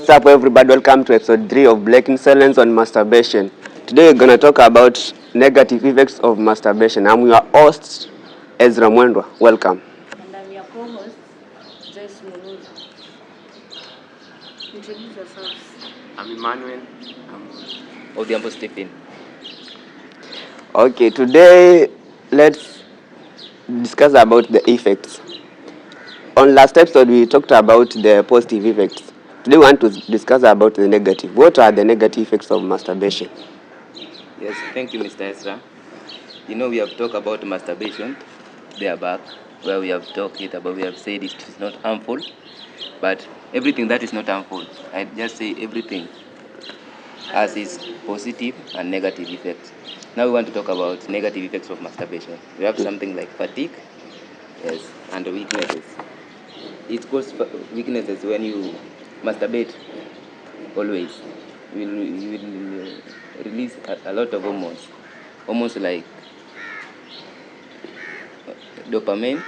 What's up, everybody? Welcome to episode 3 of Breaking Silence on Masturbation. Today, we're going to talk about negative effects of masturbation. I'm your host, Ezra Mwendwa. Welcome. And I'm your co-host, Joyce Munuza. Introduce yourselves. I'm Emmanuel. Odhiambo Stephen. Okay, today, let's discuss about the effects. On last episode, we talked about the positive effects. Today, we want to discuss about the negative. What are the negative effects of masturbation? Yes, thank you, Mr. Ezra. We have talked about masturbation there back, where we have talked about, we have said it is not harmful, but everything that is not harmful, I just say everything has its positive and negative effects. Now we want to talk about negative effects of masturbation. We have something like fatigue, yes, and weaknesses. It causes weaknesses when you masturbate always. You will release a lot of hormones like dopamine.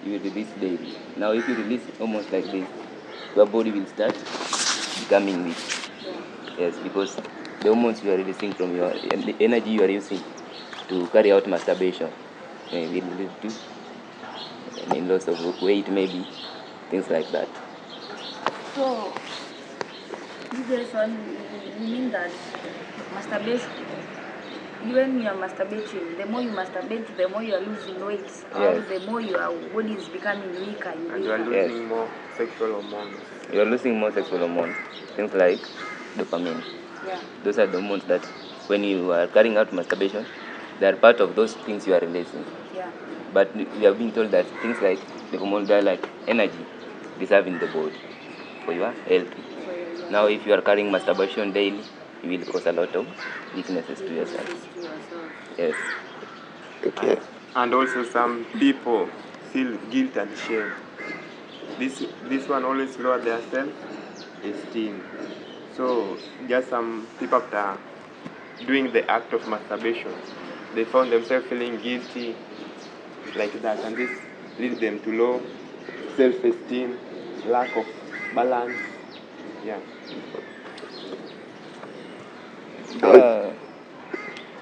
You will release daily. Now if you release hormones like this, your body will start becoming weak. Yes, because the hormones you are releasing from the energy you are using to carry out masturbation will lead to loss of weight, maybe things like that. So, this one, you mean that masturbation, when you are masturbating, the more you masturbate, the more you are losing weight, or the more your body is becoming weaker. And you are losing more sexual hormones. You are losing more sexual hormones, things like dopamine. Yeah. Those are the hormones that when you are carrying out masturbation, they are part of those things you are releasing. Yeah. But we have been told that things like the hormones are like energy reserved in the body for your health. Now if you are carrying masturbation daily, you will cause a lot of weaknesses to yourself. Yes. Okay. And also some people feel guilt and shame. This one always lower their self-esteem. So just some people after doing the act of masturbation, they found themselves feeling guilty like that, and this leads them to low self-esteem, lack of balance. Yeah.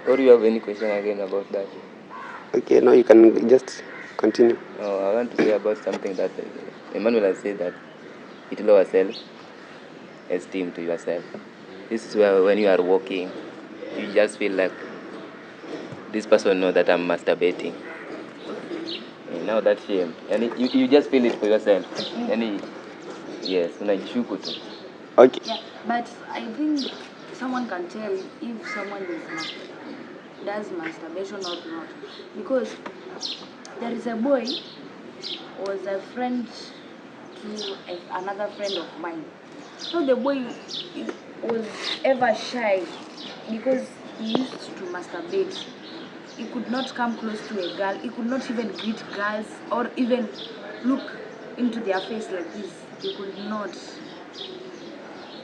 Or you have any question again about that? Okay, now you can just continue. I want to say about something that Emmanuel has said, that it lowers self-esteem to yourself. This is where when you are walking, you just feel like this person knows that I'm masturbating. And now that shame, and you just feel it for yourself. And yes, unajishuku tu. Okay. Yeah, but I think someone can tell if someone does masturbation or not, because there is a boy who was a friend to another friend of mine. So the boy was ever shy because he used to masturbate. He could not come close to a girl. He could not even greet girls or even look into their face like this. He could not.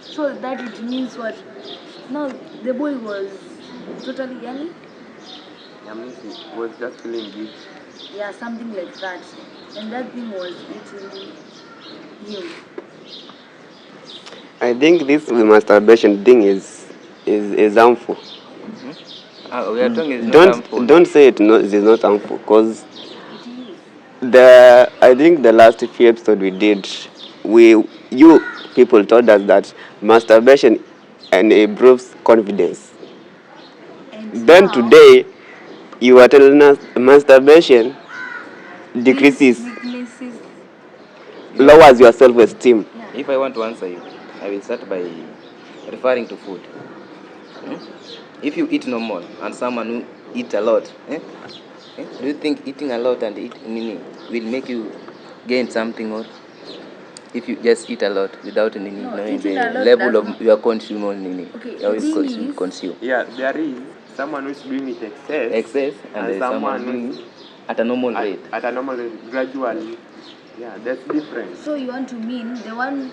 So that it means what? No, the boy was totally young. I mean, he was just feeling guilty. Yeah, something like that. And that thing was eating him. I think this masturbation thing is harmful. We are talking is not harmful. Don't say it is not harmful, because I think the last few episodes we did, you people told us that masturbation and improves confidence. And Then now, today you are telling us masturbation decreases, weaknesses. lowers your self-esteem. Yeah. If I want to answer you, I will start by referring to food. If you eat normal and someone who eat a lot, do you think eating a lot and eating will make you gain something, or if you just eat a lot without knowing the level of your consumer consume? Yeah, there is someone who's doing it Excess, and there is someone doing it at a normal rate. At a normal rate, gradually. Yeah, that's different. So you want to mean the one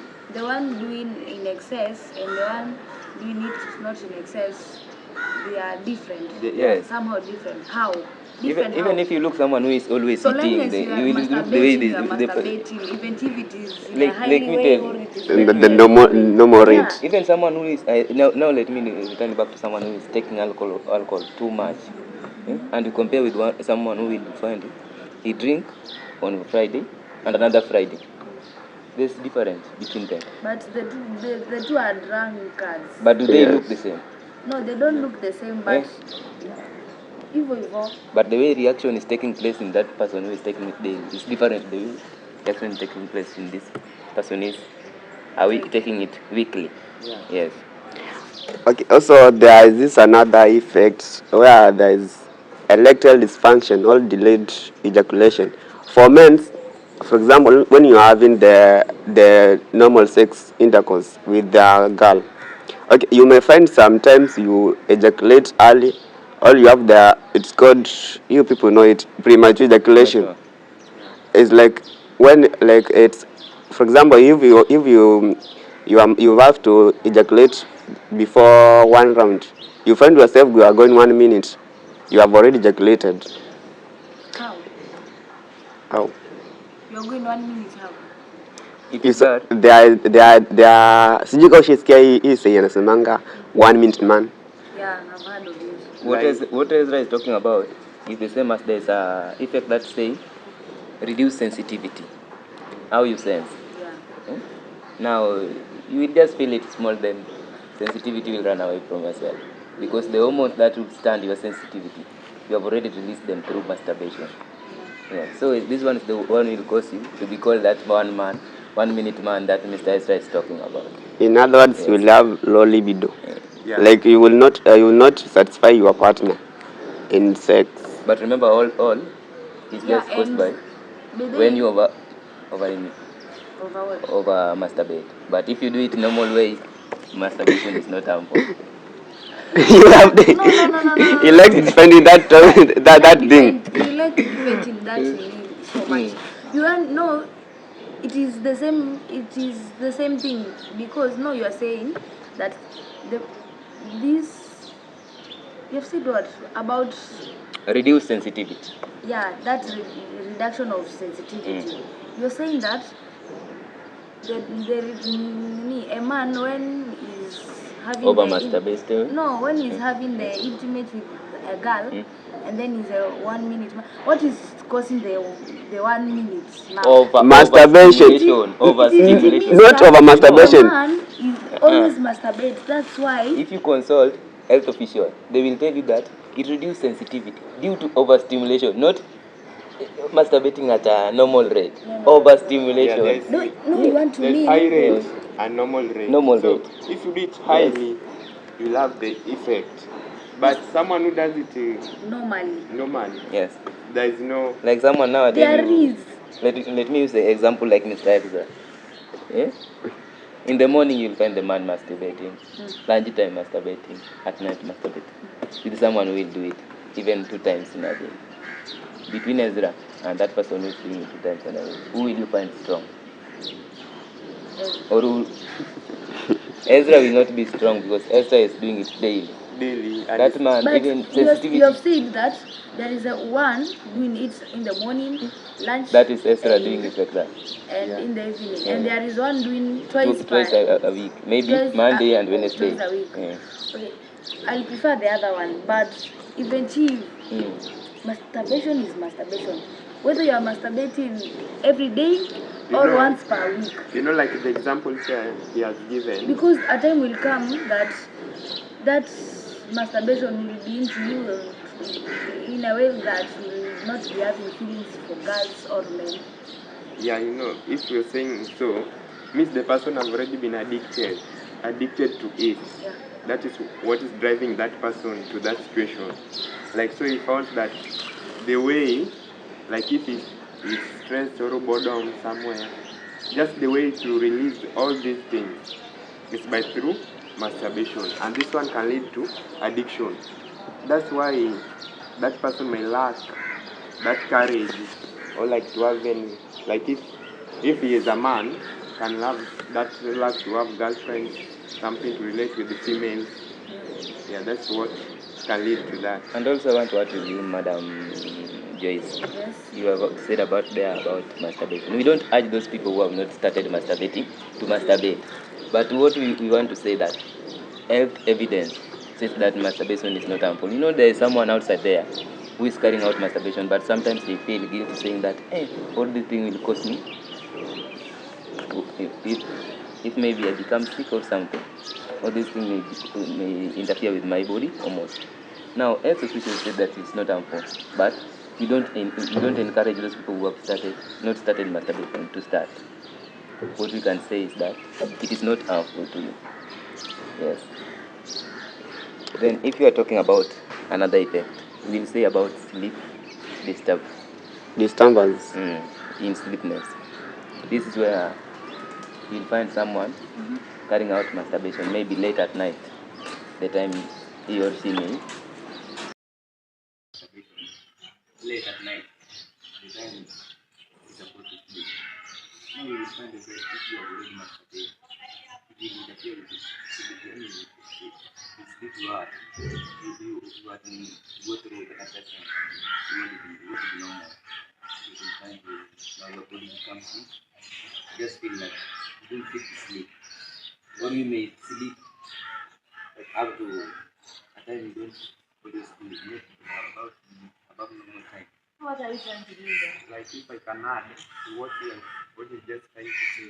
doing in excess and the one doing it not in excess, they are different. Yes. Somehow different. How? different even how? if you look someone who is always So long eating, as you are you will look the way masturbating, you are the masturbating, even if it is in a like highly me way tell or it is And very the very normal low way. normal Yeah. rate. even someone who is now let me return back to someone who is taking alcohol too much, and you compare with someone who will find he drink on Friday and another Friday. There's difference between them. But the two are drunkards. But do they Yes. look the same? No, they don't look the same, but Ivo. But the way reaction is taking place in that person who is taking it daily is different. The way reaction is taking place in this person is taking it weekly. Yeah. Yes. Okay. Also, there is this another effect where there is erectile dysfunction or delayed ejaculation. For men, for example, when you are having the normal sex intercourse with the girl, okay, you may find sometimes you ejaculate early, or you have it's called, you people know it, premature ejaculation. Mature. It's like when, like, it's, for example, you have to ejaculate before one round, you find yourself you are going 1 minute, you have already ejaculated. How? How? You're going 1 minute how? It is that. There are sijui kama ushisikia hii sei anasemanga 1 minute man. Yeah, I've heard of it. What Ezra is talking about is the same as there's a effect that say reduce sensitivity. How you sense. Yeah. Now you will just feel it small, then sensitivity will run away from yourself. Because the hormones that will stand your sensitivity, you have already released them through masturbation. Yeah. So this one is the one will cause you to be called that 1 minute man that Mr. Ezra is talking about. In other words, Yes. you will have low libido. Yeah. Like you will not satisfy your partner in sex. But remember, all is Yeah, just caused and by do when they you over over what? masturbate. But if you do it normal way, masturbation is not harmful. You have the, No. you like defending that that thing. You like defending that really so much. You don't know. It is the same. It is the same thing because no, you are saying that the this. You have said what about Reduce sensitivity. that reduction of sensitivity. You're saying that a man when is having Over the masturbation. no when he's having the intimate with a girl and then he's a 1 minute man. What is causing the 1 minute now? Masturbation. It means Not that over the masturbation. man is always masturbate. That's why If you consult health official, they will tell you that it reduces sensitivity due to overstimulation, not masturbating at a normal rate. Overstimulation. Yeah, no, you want to there's mean high rate and normal rate. Normal so rate. if you do it highly, you'll have the effect. But someone who does it normally, Yes. there is no. Like someone now there is let me use the example like Mr. Edgar. Yeah? In the morning you'll find the man masturbating, lunchtime masturbating, at night masturbating. With someone who will do it even 2 times in a day. Between Ezra and that person who is doing it 2 times in a day, who will you find strong? Or who Ezra will not be strong because Ezra is doing it daily. And That man, but even sensitivity. you have said that there is a one doing it in the morning, lunch. That is Ezra doing it like that. And in the evening, Yeah. and there is one doing twice a week, maybe twice Monday and Wednesday. twice a week. Yeah. Okay, I'll prefer the other one, but eventually, masturbation is masturbation. Whether you are masturbating every day or once per week. Like the example he has given. Because a time will come that masturbation will be into you in a way that you will not be having feelings for girls or men. Yeah, if you're saying so, means the person has already been addicted to it. Yeah. That is what is driving that person to that situation. Like, so he found that the way, like if he's stressed or boredom somewhere, just the way to release all these things is by through masturbation. And this one can lead to addiction. That's why that person may lack that courage or like to have any, like if he is a man, can have that luck to have girlfriends, something to relate with the females. Yeah, that's what can lead to that. And also I want to add to you, Madam Joyce. Yes. You have said about masturbation. We don't urge those people who have not started masturbating to masturbate. But what we want to say that health evidence says that masturbation is not harmful. You know, there is someone outside there who is carrying out masturbation, but sometimes they feel guilty saying that, hey, all this thing will cost me. If maybe I become sick or something, all these things may interfere with my body almost. Now, health officials say that it's not harmful, but we don't encourage those people who have not started masturbation to start. What we can say is that it is not harmful to you. Yes. Then, if you are talking about another effect, we'll say about sleep Disturbance. in sleepness. This is where you'll find someone carrying out masturbation, maybe late at night, the time he or she may. Late at night, the time is supposed to sleep. Now you will find that if you have already masturbated, it will interfere with the sleep you are. If you are to go through the assessment, you will be normal. You will find now your body becomes weak. You just feel like you don't fit to sleep. Or you may sleep like up to a time you don't always sleep, not about normal time. What are you trying to do there? Like if I can add to what you just trying to say,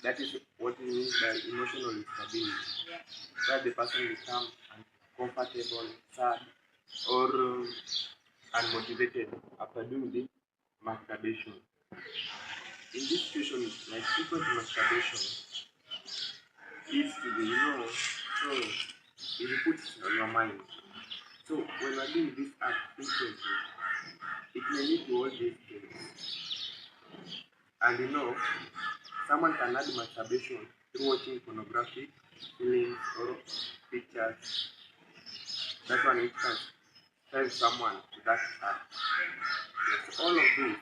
that is what we mean by emotional instability, where the person becomes uncomfortable, sad, or unmotivated after doing the masturbation. In this situation, like frequent masturbation is to be, so it puts on your mind. So when we're doing this act frequently, it may lead to all these things. And someone can add masturbation through watching pornographic films or pictures. That one it can help someone to that act. Yes, all of this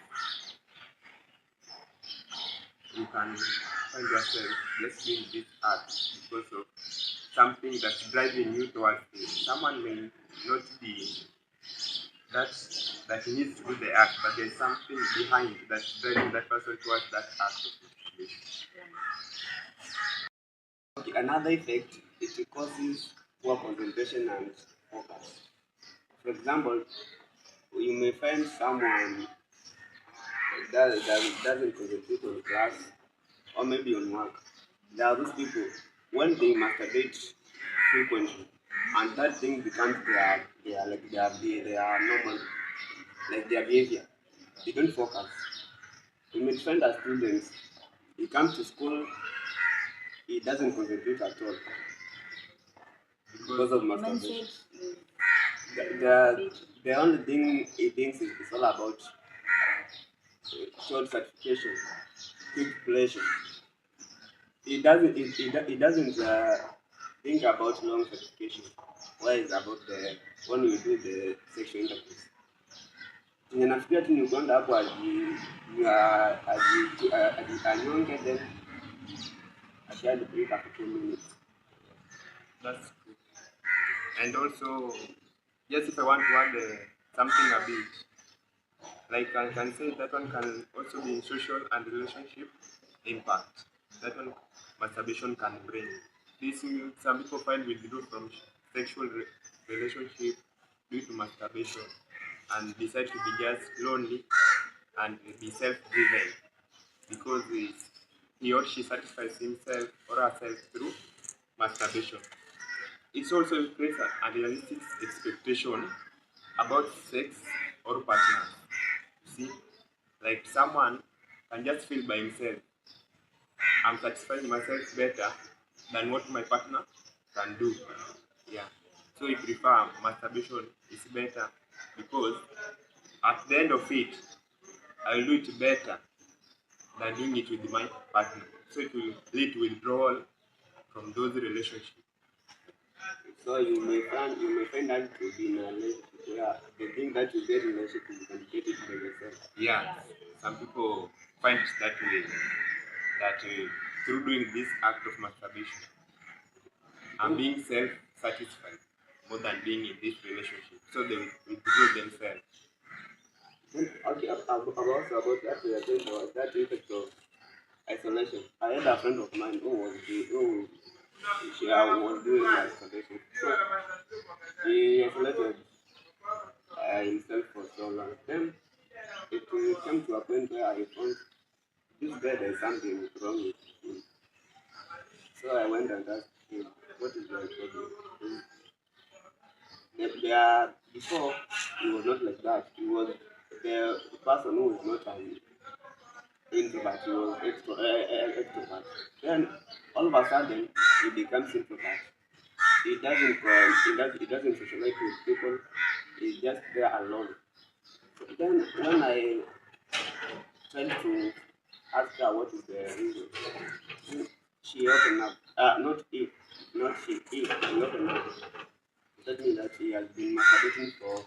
you can find yourself just doing this act because of something that's driving you towards it. Someone may not be that he needs to do the act, but there's something behind that's driving that person towards that act of masturbation. Okay, another effect, it causes poor concentration and focus. For example, you may find someone that doesn't concentrate on class or maybe on work. There are those people, when they masturbate frequently, and that thing becomes their normal, like their behavior. They don't focus. You may find as students, he comes to school, he doesn't concentrate at all because of masturbation. The only thing he thinks is all about short satisfaction, quick pleasure. He doesn't think about long satisfaction. Why is about the when we do the sexual intercourse. Nafikiria tu ni kwenda hapo anyonge then ashadi kuika for 2 minutes. That's true. And also, just if I want to add something a bit, like I can say that one can also be in social and relationship impact. That one masturbation can bring. This some people find withdraw from sexual relationship due to masturbation and decide to be just lonely and be self-driven because he or she satisfies himself or herself through masturbation. It also creates an unrealistic expectation about sex or partners. You see, like someone can just feel by himself, I'm satisfying myself better than what my partner can do. Yeah. So we prefer masturbation is better because at the end of it, I will do it better than doing it with my partner. So it will lead to withdrawal from those relationships. So you may find that to be in a relationship where the thing that you get in a relationship is complicated by yourself. Yeah, some people find it that way, that through doing this act of masturbation, I'm being self-satisfied. more than being in this relationship. So they withdraw themselves. Okay, about that, we are going about that effect of isolation. I had a friend of mine who she was doing isolation. So he isolated himself for so long. Then it came to a point where I found this guy there's something wrong with him. So I went and asked him, what is your problem? Before he was not like that. He was the person who was not an introvert. He was extrovert. Then all of a sudden he becomes introvert. He doesn't socialize with people. He's just there alone. Then when I tried to ask her what is the reason, she opened up. Not she. He opened up. He told me that he has been masturbating for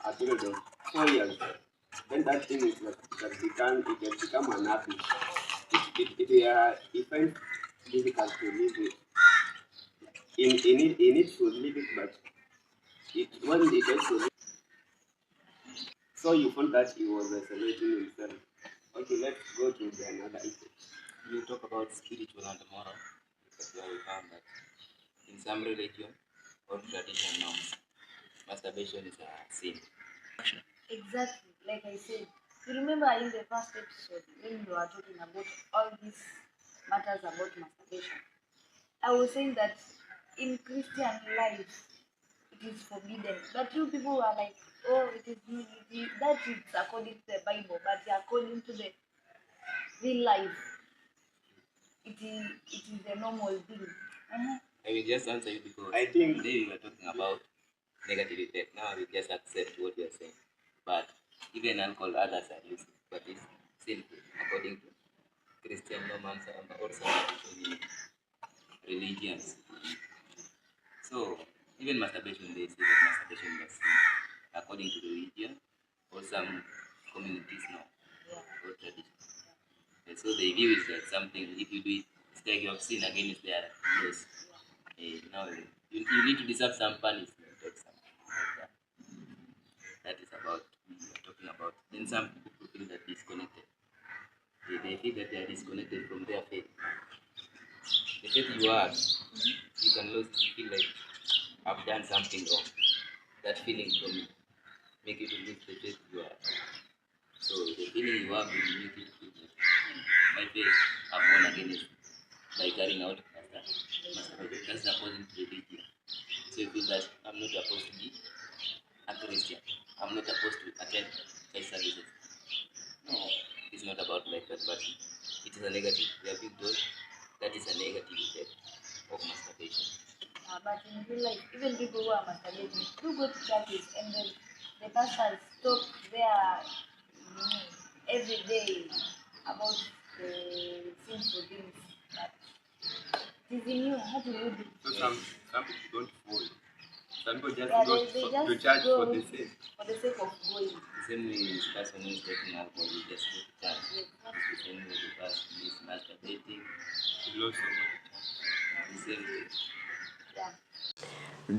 a period of 4 years. Then that thing is like it has become an habit. It finds difficult to live it. He needs to live it, but when it gets to live, so you found that he was isolating himself. Okay, let's go to the another effect. We talk about spiritual and moral because we found that in some religion or traditional norms, masturbation is a sin. Exactly, like I said. You remember in the first episode when we were talking about all these matters about masturbation, I was saying that in Christian life it is forbidden. But you people are like, oh, that is according to the Bible, but according to the real life, it is a normal thing. I will just answer you because I think today we were talking about negative effect. Now we just accept what you are saying. But even alcohol others are using, but it's sinful according to Christian norms and also religions. So even masturbation, they say that masturbation is sin according to religion or some communities now or tradition. And so they view it like something. If you do it, it's like you have sinned against their laws. Now you need to deserve some punishment or something like that. That is about we are talking about. Then some people feel that disconnected. They feel that they are disconnected from their faith. The faith you are, you can lose. You feel like I've done something wrong. That feeling from make you to lose the faith you are. So the feeling you have will make you feel that my faith I've won against by carrying out masturbation. That's according to religion. So you feel that I'm not supposed to be a Christian. I'm not supposed to attend church services. No, it's not about like that, but it is a negative. We have been told that is a negative effect of masturbation. But in real life, even people who are masturbating do go to churches and then the pastors talk there every day about the sinful things. But it is in you. How do you do? so. Some people don't fall. Some people just Yeah, go they to just church go for the sake. for the sake of going. The same way this person who is taking alcohol, you just go to church. It's the same way the person who is masturbating, He also go to church. the same thing. Yeah.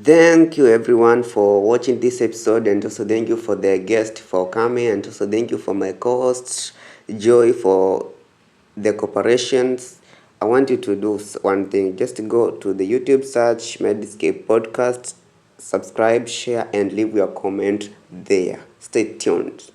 Thank you everyone for watching this episode, and also thank you for the guest for coming, and also thank you for my co-hosts Joy for the cooperations. I want you to do one thing: just go to the YouTube, search Medscape Podcast, subscribe, share, and leave your comment there. Stay tuned.